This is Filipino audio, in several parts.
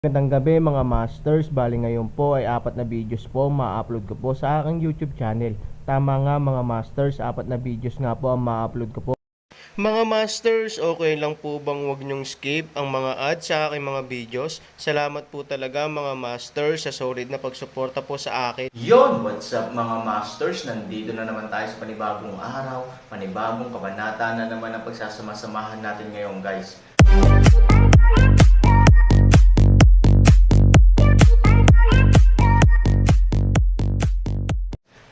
Magandang gabi mga masters, bali ngayon po ay 4 na videos po ma-upload ko po sa aking YouTube channel. Tama nga mga masters, 4 na videos nga po ang ma-upload ko po. Mga masters, okay lang po bang wag nyong skip ang mga ads sa aking mga videos? Salamat po talaga mga masters sa solid na pagsuporta po sa akin. Yon, what's up mga masters? Nandito na naman tayo sa panibagong araw, panibagong kabanata na naman ang pagsasama-samahan natin ngayon guys.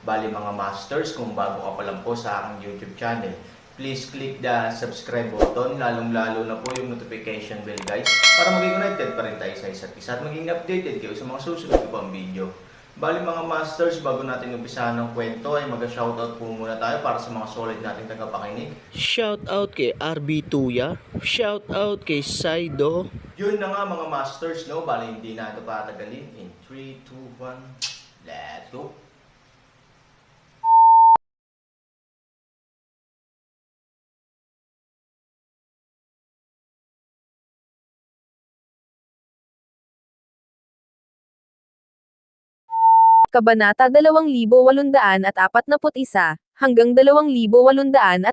Bali mga masters, kung bago ka pa lang po sa aking YouTube channel, please click the subscribe button, lalong-lalo na po yung notification bell guys, para maging connected pa rin tayo sa isa't isa at maging updated kayo sa mga susunod ko pang video. Bali mga masters, bago natin umpisahan ng kwento ay mag-shoutout po muna tayo para sa mga solid nating tagapakinig. Shoutout kay RB Tuya, shoutout kay Saido. Yun na nga mga masters, no? Bali hindi na ito patagalin. In 3, 2, 1, let's go! Kabanata 2841 hanggang 2845.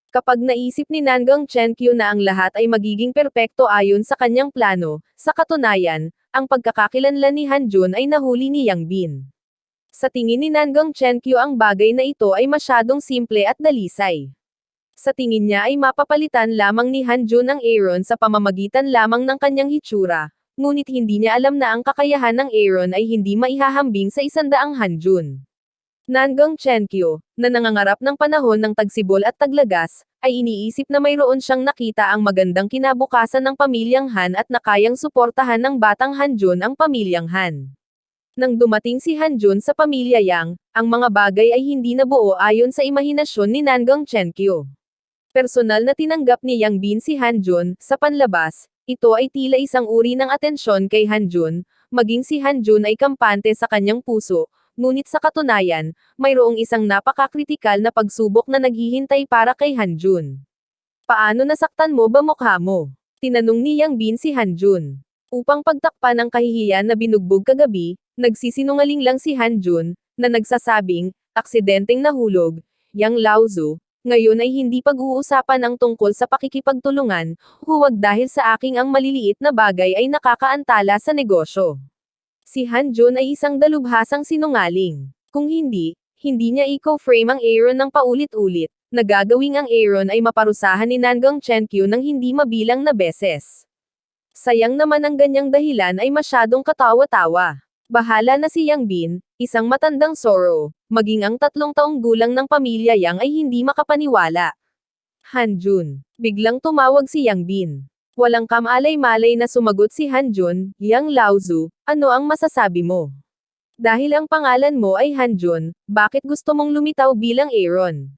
Kapag naisip ni Nangang Chenkyu na ang lahat ay magiging perpekto ayon sa kanyang plano, sa katunayan, ang pagkakakilanlan ni Hanjun ay nahuli ni Yang Bin. Sa tingin ni Nangang Chenkyu ang bagay na ito ay masyadong simple at dalisay. Sa tingin niya ay mapapalitan lamang ni Hanjun ang Aaron sa pamamagitan lamang ng kanyang hitsura, ngunit hindi niya alam na ang kakayahan ng Aaron ay hindi maihahambing sa 100 Hanjun. Nangang Chenkyu, na nangangarap ng panahon ng tagsibol at taglagas, ay iniisip na mayroon siyang nakita ang magandang kinabukasan ng pamilyang Han at na kayang suportahan ng batang Hanjun ang pamilyang Han. Nang dumating si Hanjun sa pamilya Yang, ang mga bagay ay hindi nabuo ayon sa imahinasyon ni Nangang Chenkyu. Personal na tinanggap ni Yang Bin si Hanjun, sa panlabas, ito ay tila isang uri ng atensyon kay Hanjun, maging si Hanjun ay kampante sa kanyang puso, ngunit sa katunayan, mayroong isang napakakritikal na pagsubok na naghihintay para kay Hanjun. Paano nasaktan mo ba mukha mo? Tinanong ni Yang Bin si Hanjun. Upang pagtakpan ang kahihiyan na binugbog kagabi, nagsisinungaling lang si Hanjun, na nagsasabing, aksidenteng nahulog, Yang Laozu, ngayon ay hindi pag-uusapan ang tungkol sa pakikipagtulungan, huwag dahil sa aking ang maliliit na bagay ay nakakaantala sa negosyo. Si Hanjun ay isang dalubhasang sinungaling. Kung hindi niya i-co-frame ang Aaron ng paulit-ulit, nagagawing ang Aaron ay maparusahan ni Nangang Chenkyu ng hindi mabilang na beses. Sayang naman ang ganyang dahilan ay masyadong katawa-tawa. Bahala na si Yang Bin, isang matandang Soro, maging ang 3 taong gulang ng pamilya Yang ay hindi makapaniwala. Hanjun. Biglang tumawag si Yang Bin. Walang kamalay-malay na sumagot si Hanjun, Yang Laozu, ano ang masasabi mo? Dahil ang pangalan mo ay Hanjun, bakit gusto mong lumitaw bilang Aaron?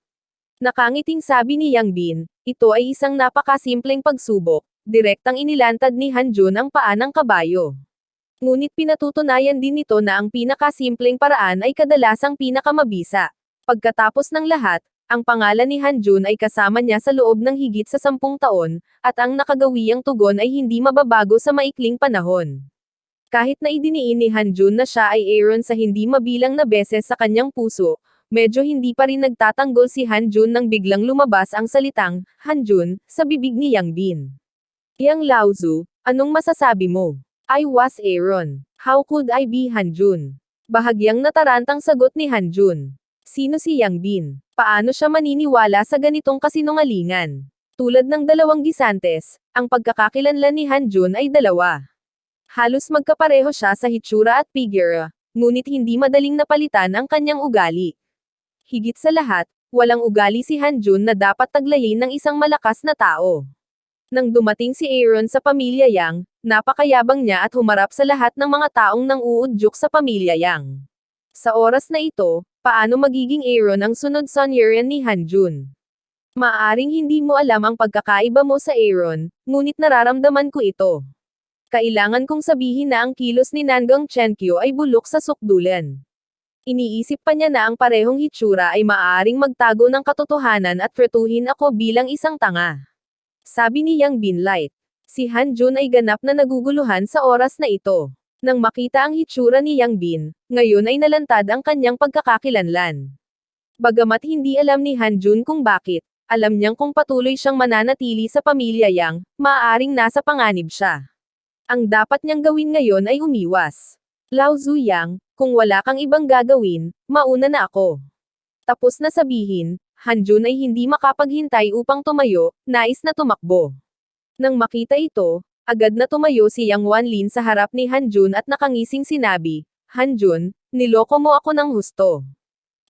Nakangiting sabi ni Yang Bin, ito ay isang napakasimpleng pagsubok, direktang inilantad ni Hanjun ang paa ng kabayo. Ngunit pinatutunayan din nito na ang pinakasimpleng paraan ay kadalasang pinakamabisa. Pagkatapos ng lahat, ang pangalan ni Hanjun ay kasama niya sa loob ng higit sa 10 taon, at ang nakagawiang tugon ay hindi mababago sa maikling panahon. Kahit na idiniin ni Hanjun na siya ay Aaron sa hindi mabilang na beses sa kanyang puso, medyo hindi pa rin nagtatanggol si Hanjun nang biglang lumabas ang salitang, Hanjun, sa bibig ni Yang Bin. Yang Laozu, anong masasabi mo? I was Aaron. How could I be Hanjun? Bahagyang natarantang sagot ni Hanjun. Sino si Yang Bin? Paano siya maniniwala sa ganitong kasinungalingan? Tulad ng dalawang gisantes, ang pagkakakilanlan ni Hanjun ay dalawa. Halos magkapareho siya sa hitsura at figure, ngunit hindi madaling napalitan ang kanyang ugali. Higit sa lahat, walang ugali si Hanjun na dapat taglayin ng isang malakas na tao. Nang dumating si Aaron sa pamilya Yang, napakayabang niya at humarap sa lahat ng mga taong nang-uudyok sa pamilya Yang. Sa oras na ito, paano magiging Aaron ang sunod Sonyeon ni Hanjun? Maaaring hindi mo alam ang pagkakaiba mo sa Aaron, ngunit nararamdaman ko ito. Kailangan kong sabihin na ang kilos ni Nangang Chenkyu ay bulok sa sukdulan. Iniisip pa niya na ang parehong hitsura ay maaaring magtago ng katotohanan at tretuhin ako bilang isang tanga. Sabi ni Yang Bin light. Si Hanjun ay ganap na naguguluhan sa oras na ito. Nang makita ang hitsura ni Yang Bin, ngayon ay nalantad ang kanyang pagkakakilanlan. Bagamat hindi alam ni Hanjun kung bakit, alam niyang kung patuloy siyang mananatili sa pamilya Yang, maaaring nasa panganib siya. Ang dapat niyang gawin ngayon ay umiwas. Lao Zuyang, kung wala kang ibang gagawin, mauna na ako. Tapos na sabihin, Hanjun ay hindi makapaghintay upang tumayo, nais na tumakbo. Nang makita ito, agad na tumayo si Yang Wanlin sa harap ni Hanjun at nakangising sinabi, Hanjun, niloko mo ako ng husto.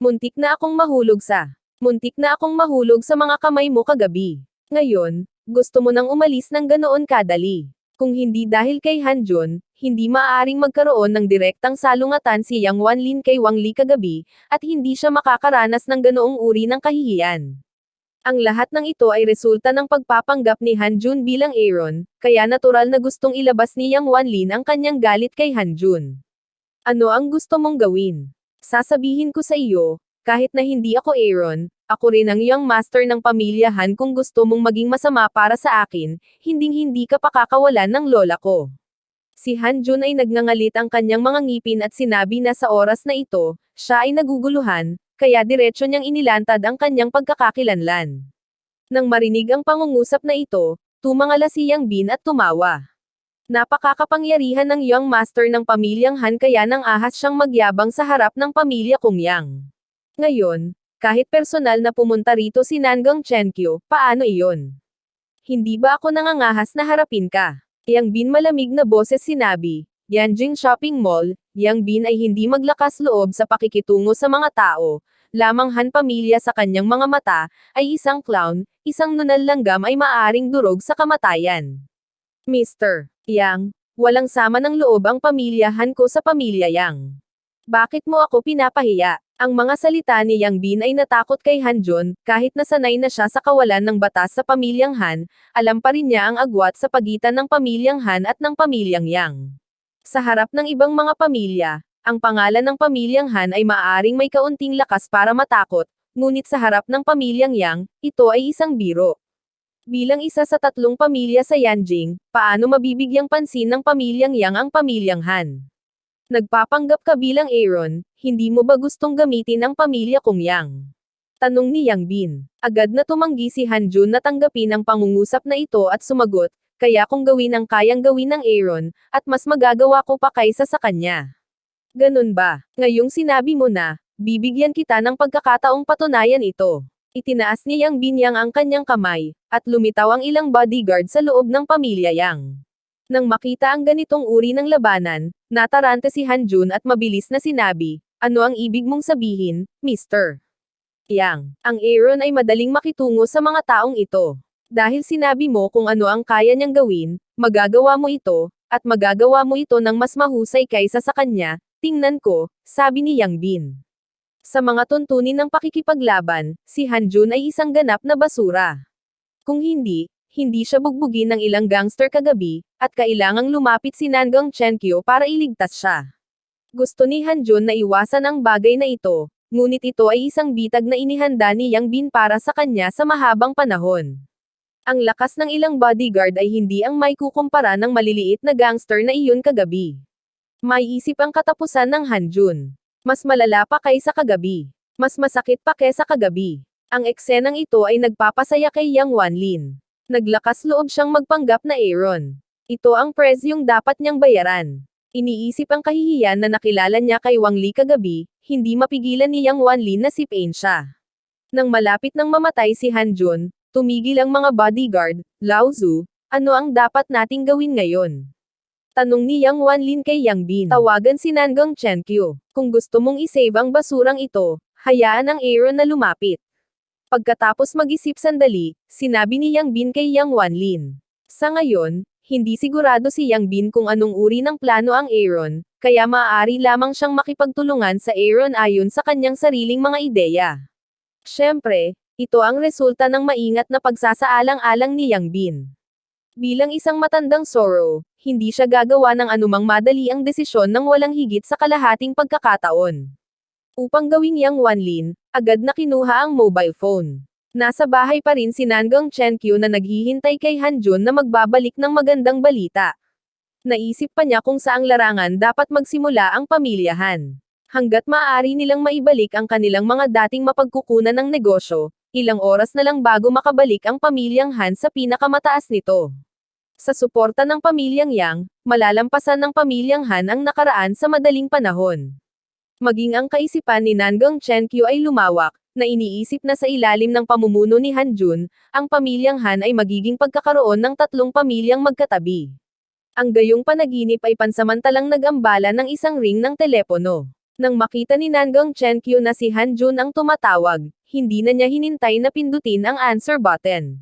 Muntik na akong mahulog sa mga kamay mo kagabi. Ngayon, gusto mo nang umalis ng ganoon kadali. Kung hindi dahil kay Hanjun, hindi maaaring magkaroon ng direktang salungatan si Yang Wanlin kay Wang Li kagabi, at hindi siya makakaranas ng ganoong uri ng kahihiyan. Ang lahat ng ito ay resulta ng pagpapanggap ni Hanjun bilang Aaron, kaya natural na gustong ilabas ni Yang Wanlin ang kanyang galit kay Hanjun. Ano ang gusto mong gawin? Sasabihin ko sa iyo, kahit na hindi ako Aaron, ako rin ang iyong master ng pamilya Han. Kung gusto mong maging masama para sa akin, hinding-hindi ka pakakawalan ng lola ko. Si Hanjun ay nagngangalit ang kanyang mga ngipin at sinabi na sa oras na ito, siya ay naguguluhan, kaya diretso niyang inilantad ang kanyang pagkakakilanlan. Nang marinig ang pangungusap na ito, tumangala si Yang Bin at tumawa. Napakakapangyarihan ng young master ng pamilyang Han kaya nang ahas siyang magyabang sa harap ng pamilya kong Yang. Ngayon, kahit personal na pumunta rito si Nangang Chenkyu, paano iyon? Hindi ba ako nangangahas na harapin ka? Yang Bin malamig na boses sinabi, Yanjing Shopping Mall, Yang Bin ay hindi maglakas loob sa pakikitungo sa mga tao, lamang Han pamilya sa kanyang mga mata, ay isang clown, isang nunal langgam ay maaaring durog sa kamatayan. Mr. Yang, walang sama ng loob ang pamilyahan ko sa pamilya Yang. Bakit mo ako pinapahiya? Ang mga salita ni Yang Bin ay natakot kay Hanjun, kahit nasanay na siya sa kawalan ng batas sa pamilyang Han, alam pa rin niya ang agwat sa pagitan ng pamilyang Han at ng pamilyang Yang. Sa harap ng ibang mga pamilya, ang pangalan ng pamilyang Han ay maaaring may kaunting lakas para matakot, ngunit sa harap ng pamilyang Yang, ito ay isang biro. Bilang isa sa 3 pamilya sa Yanjing, paano mabibigyang pansin ng pamilyang Yang ang pamilyang Han? Nagpapanggap ka bilang Aaron, hindi mo ba gustong gamitin ang pamilya kong Yang? Tanong ni Yang Bin. Agad na tumanggi si Hanjun na tanggapin ang pangungusap na ito at sumagot, kaya kung gawin ang kayang gawin ng Aaron, at mas magagawa ko pa kaysa sa kanya. Ganun ba? Ngayong sinabi mo na, bibigyan kita ng pagkakataong patunayan ito. Itinaas ni Yang Bin Yang ang kanyang kamay, at lumitaw ang ilang bodyguard sa loob ng pamilya Yang. Nang makita ang ganitong uri ng labanan, natarante si Hanjun at mabilis na sinabi, ano ang ibig mong sabihin, Mr. Yang? Ang Aaron ay madaling makitungo sa mga taong ito. Dahil sinabi mo kung ano ang kaya niyang gawin, magagawa mo ito, at magagawa mo ito ng mas mahusay kaysa sa kanya, tingnan ko, sabi ni Yang Bin. Sa mga tuntunin ng pakikipaglaban, si Hanjun ay isang ganap na basura. Kung hindi siya bugbugin ng ilang gangster kagabi, at kailangang lumapit si Nangang Chenkyu para iligtas siya. Gusto ni Hanjun na iwasan ang bagay na ito, ngunit ito ay isang bitag na inihanda ni Yang Bin para sa kanya sa mahabang panahon. Ang lakas ng ilang bodyguard ay hindi ang may kukumpara ng maliliit na gangster na iyon kagabi. May isip ang katapusan ng Hanjun. Mas malala pa kaysa kagabi. Mas masakit pa kaysa kagabi. Ang eksenang ito ay nagpapasaya kay Yang Wanlin. Naglakas loob siyang magpanggap na Aaron. Ito ang presyong dapat niyang bayaran. Iniisip ang kahihiyan na nakilala niya kay Wang Li kagabi, hindi mapigilan ni Yang Wanlin na sipain siya. Nang malapit nang mamatay si Hanjun, tumigil ang mga bodyguard. Lao Zu, ano ang dapat nating gawin ngayon? Tanong ni Yang Wanlin kay Yang Bin. Tawagan si Nangang Chenkyu. Kung gusto mong isave ang basurang ito, hayaan ang Aaron na lumapit. Pagkatapos mag-isip sandali, sinabi ni Yang Bin kay Yang Wanlin. Sa ngayon, hindi sigurado si Yang Bin kung anong uri ng plano ang Aaron, kaya maaari lamang siyang makipagtulungan sa Aaron ayon sa kanyang sariling mga ideya. Siyempre, ito ang resulta ng maingat na pagsasaalang-alang ni Yang Bin. Bilang isang matandang Zoro, hindi siya gagawa ng anumang madaliang desisyon nang walang higit sa kalahating pagkakataon. Upang gawing Yang Wanlin, agad na kinuha ang mobile phone. Nasa bahay pa rin si Nangang Chenkyu na naghihintay kay Hanjun na magbabalik ng magandang balita. Naisip pa niya kung saang larangan dapat magsimula ang pamilyahan. Hanggat maaari nilang maibalik ang kanilang mga dating mapagkukunan ng negosyo, ilang oras na lang bago makabalik ang pamilyang Han sa pinakamataas nito. Sa suporta ng pamilyang Yang, malalampasan ng pamilyang Han ang nakaraan sa madaling panahon. Maging ang kaisipan ni Nangang Chenkyu ay lumawak, na iniisip na sa ilalim ng pamumuno ni Hanjun, ang pamilyang Han ay magiging pagkakaroon ng 3 pamilyang magkatabi. Ang gayong panaginip ay pansamantalang nag-ambala ng isang ring ng telepono. Nang makita ni Nangang Chenkyu na si Hanjun ang tumatawag, hindi na niya hinintay na pindutin ang answer button.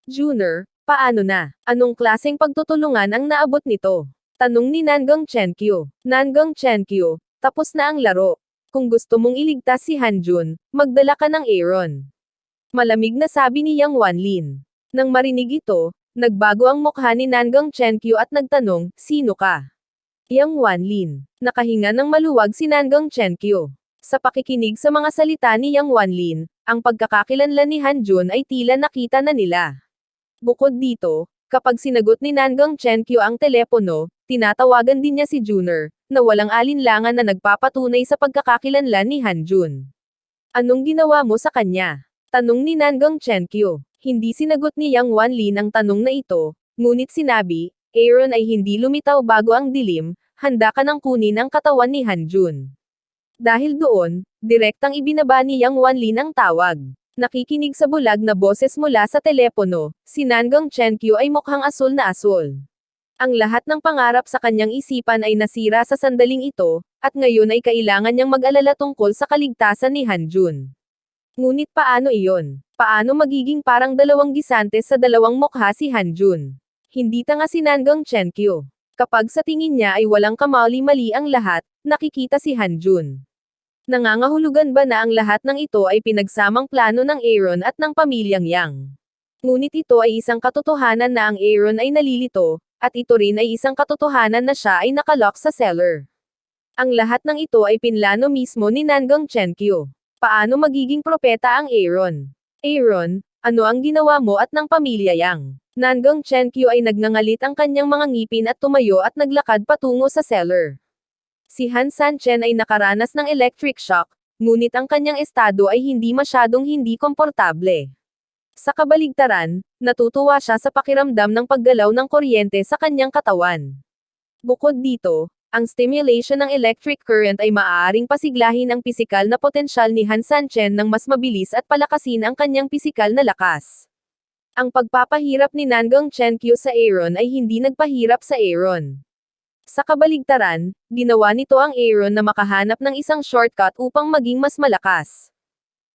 "Junner, paano na? Anong klaseng pagtutulungan ang naabot nito?" Tanong ni Nangang Chenkyu. "Nangang Chenkyu, tapos na ang laro. Kung gusto mong iligtas si Hanjun, magdala ka ng Aaron." Malamig na sabi ni Yang Wanlin. Nang marinig ito, nagbago ang mukha ni Nangang Chenkyu at nagtanong, "Sino ka?" Yang Wanlin. Nakahinga ng maluwag si Nangang Chenkyu. Sa pakikinig sa mga salita ni Yang Wanlin, ang pagkakakilanlan ni Hanjun ay tila nakita na nila. Bukod dito, kapag sinagot ni Nangang Chenkyu ang telepono, tinatawagan din niya si Junner, na walang alinlangan na nagpapatunay sa pagkakakilanlan ni Hanjun. "Anong ginawa mo sa kanya?" Tanong ni Nangang Chenkyu. Hindi sinagot ni Yang Wanlin ang tanong na ito, ngunit sinabi, "Aaron ay hindi lumitaw bago ang dilim, handa ka nang kunin ang katawan ni Hanjun." Dahil doon, direktang ibinaba ni Yang Wanlin ang tawag. Nakikinig sa bulag na boses mula sa telepono, si Nangang Chenkyu ay mukhang asul na asul. Ang lahat ng pangarap sa kanyang isipan ay nasira sa sandaling ito, at ngayon ay kailangan niyang mag-alala tungkol sa kaligtasan ni Hanjun. Ngunit paano iyon? Paano magiging parang dalawang gisante sa dalawang mukha si Hanjun? Hindi tanga si Nangang Chenkyu. Kapag sa tingin niya ay walang kamali-mali ang lahat, nakikita si Hanjun. Nangangahulugan ba na ang lahat ng ito ay pinagsamang plano ng Aaron at ng pamilyang Yang? Ngunit ito ay isang katotohanan na ang Aaron ay nalilito, at ito rin ay isang katotohanan na siya ay nakalock sa cellar. Ang lahat ng ito ay pinlano mismo ni Nangang Chenkyu. Paano magiging propeta ang Aaron? "Aaron, ano ang ginawa mo at ng pamilya Yang?" Nangang Chenkyu ay nagngangalit ang kanyang mga ngipin at tumayo at naglakad patungo sa cellar. Si Han Sanchen ay nakaranas ng electric shock, ngunit ang kanyang estado ay hindi masyadong hindi komportable. Sa kabaligtaran, natutuwa siya sa pakiramdam ng paggalaw ng kuryente sa kanyang katawan. Bukod dito, ang stimulation ng electric current ay maaaring pasiglahin ang pisikal na potensyal ni Han Sanchen ng mas mabilis at palakasin ang kanyang pisikal na lakas. Ang pagpapahirap ni Nangang Chenkyu sa Aaron ay hindi nagpahirap sa Aaron. Sa kabaligtaran, ginawa nito ang Aaron na makahanap ng isang shortcut upang maging mas malakas.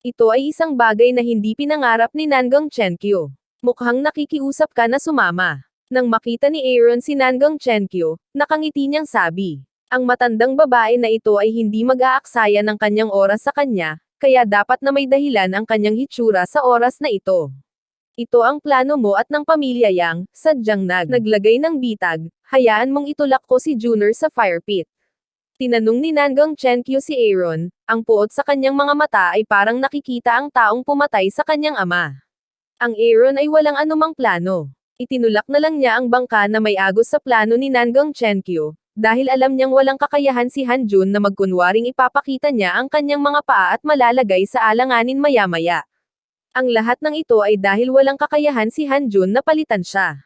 Ito ay isang bagay na hindi pinangarap ni Nangang Chenkyu. "Mukhang nakikiusap ka na sumama." Nang makita ni Aaron si Nangang Chenkyu, nakangiti niyang sabi. Ang matandang babae na ito ay hindi mag-aaksaya ng kanyang oras sa kanya, kaya dapat na may dahilan ang kanyang hitsura sa oras na ito. "Ito ang plano mo at ng pamilya Yang," sadyang naglagay ng bitag, "hayaan mong itulak ko si Junner sa fire pit." Tinanong ni Nangang Chenkyu si Aaron, ang puot sa kanyang mga mata ay parang nakikita ang taong pumatay sa kanyang ama. Ang Aaron ay walang anumang plano. Itinulak na lang niya ang bangka na may agos sa plano ni Nangang Chenkyu, dahil alam niyang walang kakayahan si Hanjun na magkunwaring ipapakita niya ang kanyang mga paa at malalagay sa alanganin maya-maya. Ang lahat ng ito ay dahil walang kakayahan si Hanjun na palitan siya.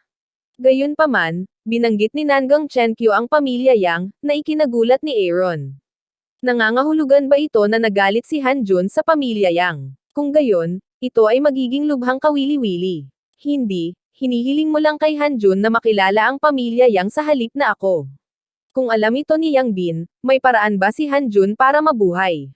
Gayunpaman, binanggit ni Nangang Chenkyu ang pamilya Yang, na ikinagulat ni Aaron. Nangangahulugan ba ito na nagalit si Hanjun sa pamilya Yang? Kung gayon, ito ay magiging lubhang kawili-wili. Hindi, hinihiling mo lang kay Hanjun na makilala ang pamilya Yang sa halip na ako. Kung alam ito ni Yang Bin, may paraan ba si Hanjun para mabuhay?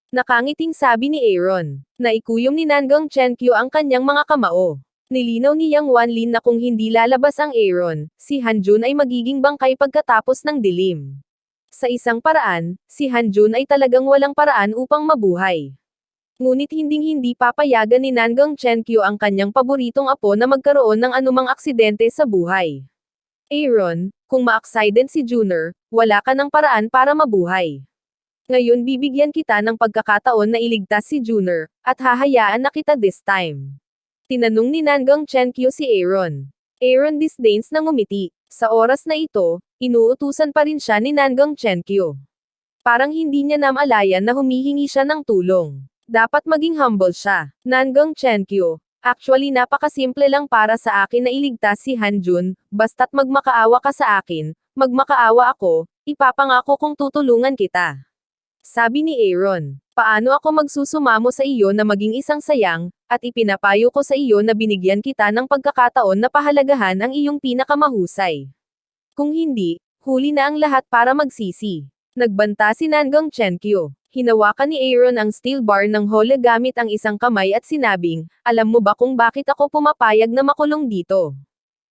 Nakangiting sabi ni Aaron. Naikuyom ni Nangang Chenkyu ang kanyang mga kamao. Nilinaw ni Yang Wanlin na kung hindi lalabas ang Aaron, si Hanjun ay magiging bangkay pagkatapos ng dilim. Sa isang paraan, si Hanjun ay talagang walang paraan upang mabuhay. Ngunit hinding-hindi papayagan ni Nangang Chenkyu ang kanyang paboritong apo na magkaroon ng anumang aksidente sa buhay. "Aaron, kung ma-accident si Junner, wala ka ng paraan para mabuhay. Ngayon bibigyan kita ng pagkakataon na iligtas si Junner, at hahayaan na kita this time. Tinanong ni Nangang Chenkyu si Aaron. Aaron disdains na ngumiti. Sa oras na ito, inuutusan pa rin siya ni Nangang Chenkyu. Parang hindi niya namalayan na humihingi siya ng tulong. Dapat maging humble siya. Nangang Chenkyu, actually napakasimple lang para sa akin na iligtas si Hanjun, basta't magmakaawa ka sa akin, magmakaawa ako, ipapangako kong tutulungan kita. Sabi ni Aaron, paano ako magsusumamo sa iyo na maging isang sayang, at ipinapayo ko sa iyo na binigyan kita ng pagkakataon na pahalagahan ang iyong pinakamahusay. Kung hindi, huli na ang lahat para magsisi. Nagbanta si Nangang Chenkyu. Hinawakan ni Aaron ang steel bar ng hole gamit ang isang kamay at sinabing, alam mo ba kung bakit ako pumapayag na makulong dito?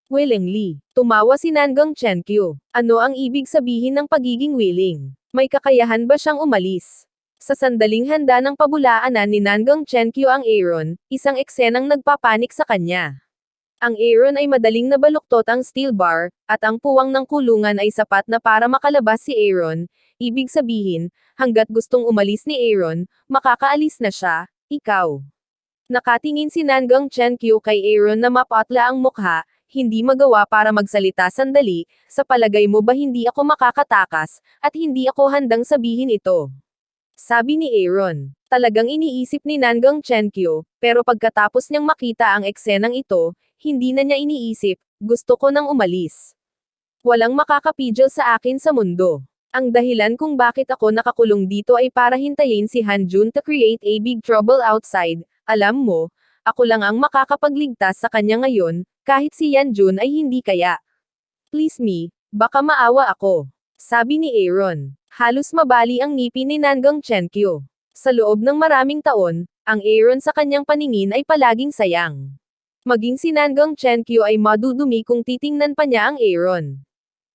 Willingly. Tumawa si Nangang Chenkyu. Ano ang ibig sabihin ng pagiging willing? May kakayahan ba siyang umalis? Sa sandaling handa ng pabulaanan ni Nangang Chenkyu ang Aaron, isang eksenang nagpapanik sa kanya. Ang Aaron ay madaling nabaluktot ang steel bar, at ang puwang ng kulungan ay sapat na para makalabas si Aaron. Ibig sabihin, hanggat gustong umalis ni Aaron, makakaalis na siya, ikaw. Nakatingin si Nangang Chenkyu kay Aaron na mapatla ang mukha, hindi magawa para magsalita sandali, sa palagay mo ba hindi ako makakatakas, at hindi ako handang sabihin ito? Sabi ni Aaron. Talagang iniisip ni Nangang Chenkyu, pero pagkatapos niyang makita ang eksenang ito, hindi na niya iniisip, gusto ko nang umalis. Walang makakapigil sa akin sa mundo. Ang dahilan kung bakit ako nakakulong dito ay para hintayin si Hanjun to create a big trouble outside, alam mo, ako lang ang makakapagligtas sa kanya ngayon, kahit si Yanjun ay hindi kaya. Please me, baka maawa ako. Sabi ni Aaron. Halos mabali ang ngipin ni Nangang Chenkyu. Sa loob ng maraming taon, ang Aaron sa kanyang paningin ay palaging sayang. Maging si Nangang Chenkyu ay madudumi kung titingnan pa niya ang Aaron.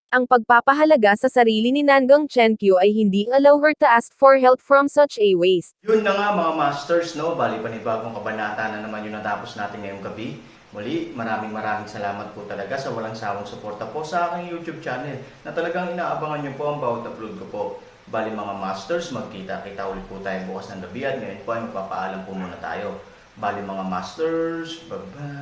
Ang pagpapahalaga sa sarili ni Nangang Chenkyu ay hindi allow her to ask for help from such a waste. Yun na nga mga masters, no? Bali panibagong kabanata na naman yung natapos natin ngayong gabi. Muli, maraming salamat po talaga sa walang sawang suporta po sa aking YouTube channel na talagang inaabangan nyo po ang bawat upload ko po. Bali mga masters, magkita-kita ulit po tayo bukas ng gabi at ngayon po ay magpapaalam po muna tayo. Bali mga masters, bye-bye!